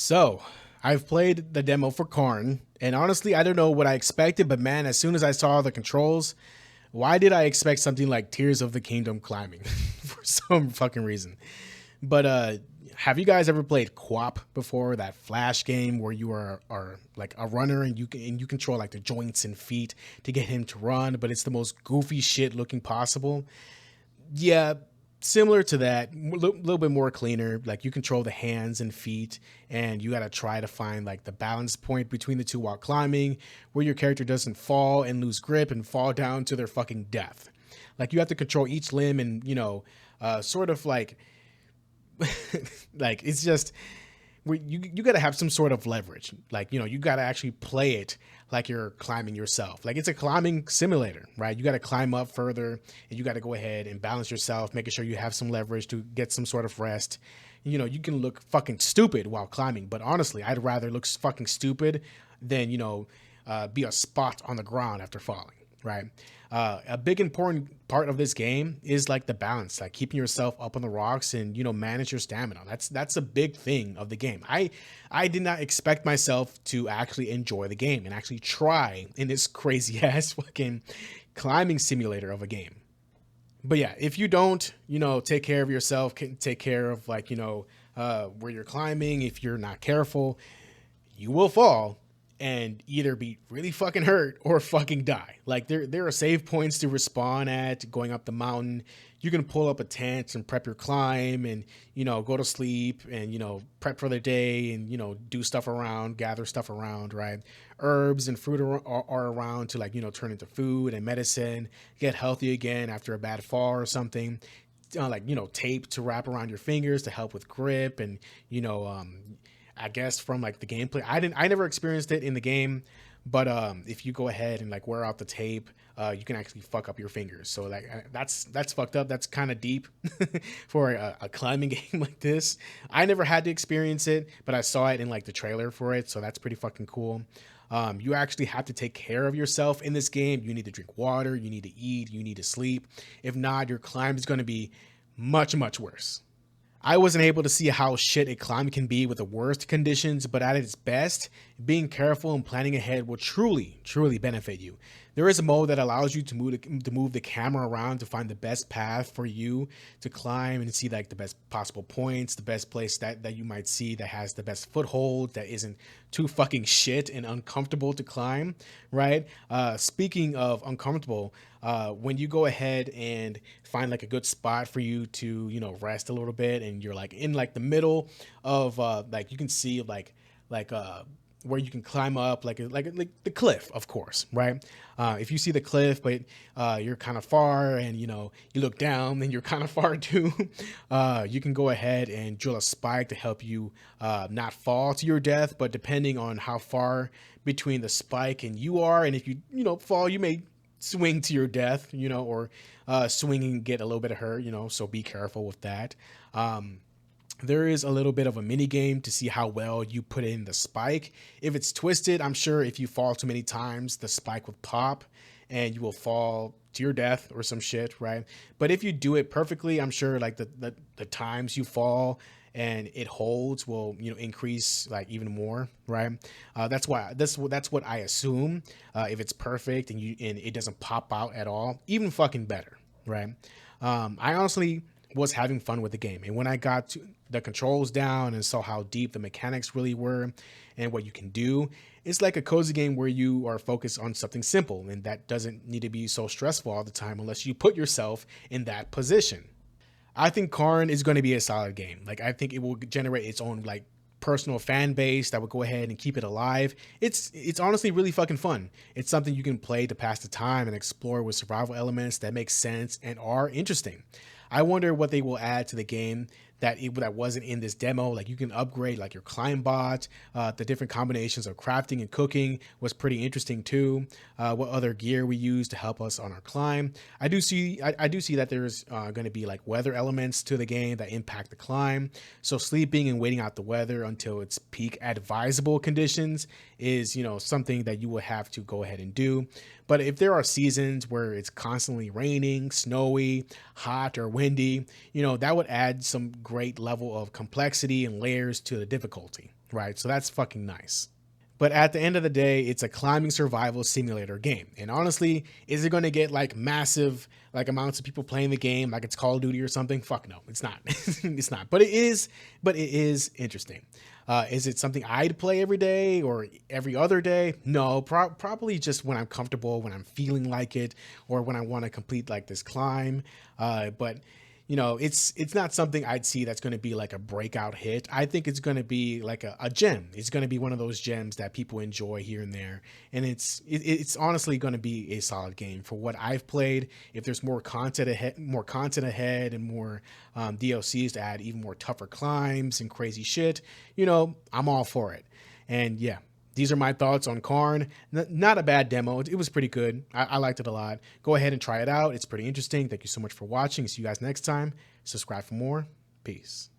So, I've played the demo for CAIRN, and honestly, I don't know what I expected, but man, as soon as I saw the controls, why did I expect something like Tears of the Kingdom climbing for some fucking reason? But have you guys ever played QWOP before? That flash game where you are like a runner and you control like the joints and feet to get him to run, but it's the most goofy shit looking possible. Yeah, similar to that, a little bit more cleaner. Like you control the hands and feet, and you got to try to find like the balance point between the two while climbing, where your character doesn't fall and lose grip and fall down to their fucking death. Like you have to control each limb and sort of like like it's just you got to have some sort of leverage. Like, you got to actually play it like you're climbing yourself. Like it's a climbing simulator, right? You got to climb up further and you got to go ahead and balance yourself, making sure you have some leverage to get some sort of rest. You can look fucking stupid while climbing, but honestly, I'd rather look fucking stupid than, be a spot on the ground after falling, right? A big important part of this game is like the balance, like keeping yourself up on the rocks and manage your stamina. That's a big thing of the game. I did not expect myself to actually enjoy the game and actually try in this crazy ass fucking climbing simulator of a game. But yeah, if you don't take care of yourself, can take care of like where you're climbing, if you're not careful, you will fall and either be really fucking hurt or fucking die. Like there are save points to respawn at going up the mountain. You can pull up a tent and prep your climb and, go to sleep and, prep for the day and, do stuff around, gather stuff around, right? Herbs and fruit are around to like, turn into food and medicine, get healthy again after a bad fall or something. Tape to wrap around your fingers to help with grip and, I guess from like the gameplay, I never experienced it in the game, but if you go ahead and like wear out the tape, you can actually fuck up your fingers. So like that's fucked up. That's kind of deep for a climbing game like this. I never had to experience it, but I saw it in like the trailer for it, so that's pretty fucking cool. You actually have to take care of yourself in this game. You need to drink water, you need to eat, you need to sleep. If not, your climb is going to be much worse. I wasn't able to see how shit a climb can be with the worst conditions, but at its best, being careful and planning ahead will truly benefit you. There is a mode that allows you to move the camera around to find the best path for you to climb and see like the best possible points, the best place that you might see that has the best foothold, that isn't too fucking shit and uncomfortable to climb, right? Speaking of uncomfortable, when you go ahead and find like a good spot for you to rest a little bit and you're like in like the middle of like you can see like where you can climb up like the cliff, of course, right? If you see the cliff but you're kind of far and you look down, then you're kind of far too. You can go ahead and drill a spike to help you not fall to your death, but depending on how far between the spike and you are, and if you fall, you may swing to your death, or swing and get a little bit of hurt, so be careful with that. There is a little bit of a mini game to see how well you put in the spike. If it's twisted, I'm sure if you fall too many times, the spike will pop and you will fall to your death or some shit, right? But if you do it perfectly, I'm sure like the times you fall and it holds will increase like even more, right? That's what I assume. If it's perfect and it doesn't pop out at all, even fucking better, right? I honestly was having fun with the game, and when I got to the controls down and saw how deep the mechanics really were and what you can do, it's like a cozy game where you are focused on something simple and that doesn't need to be so stressful all the time unless you put yourself in that position. I think CAIRN is going to be a solid game. Like I think it will generate its own like personal fan base that will go ahead and keep it alive. It's honestly really fucking fun. It's something you can play to pass the time and explore with survival elements that make sense and are interesting. I wonder what they will add to the game that wasn't in this demo. Like you can upgrade like your climb bot. The different combinations of crafting and cooking was pretty interesting too. What other gear we use to help us on our climb. I do see that there's going to be like weather elements to the game that impact the climb. So sleeping and waiting out the weather until its peak advisable conditions is something that you will have to go ahead and do. But if there are seasons where it's constantly raining, snowy, hot, or windy, that would add some great level of complexity and layers to the difficulty, right? So that's fucking nice. But at the end of the day, it's a climbing survival simulator game. And honestly, is it going to get like massive like amounts of people playing the game like it's Call of Duty or something? Fuck no, it's not. It's not. But it is interesting. Is it something I'd play every day or every other day? No, probably just when I'm comfortable, when I'm feeling like it, or when I want to complete like this climb. But you know, it's not something I'd see that's going to be like a breakout hit. I think it's going to be like a gem. It's going to be one of those gems that people enjoy here and there, and it's honestly going to be a solid game for what I've played. If there's more content ahead, and more DLCs to add even more tougher climbs and crazy shit, you know, I'm all for it. And yeah, these are my thoughts on CAIRN. Not a bad demo. It was pretty good. I liked it a lot. Go ahead and try it out. It's pretty interesting. Thank you so much for watching. See you guys next time. Subscribe for more. Peace.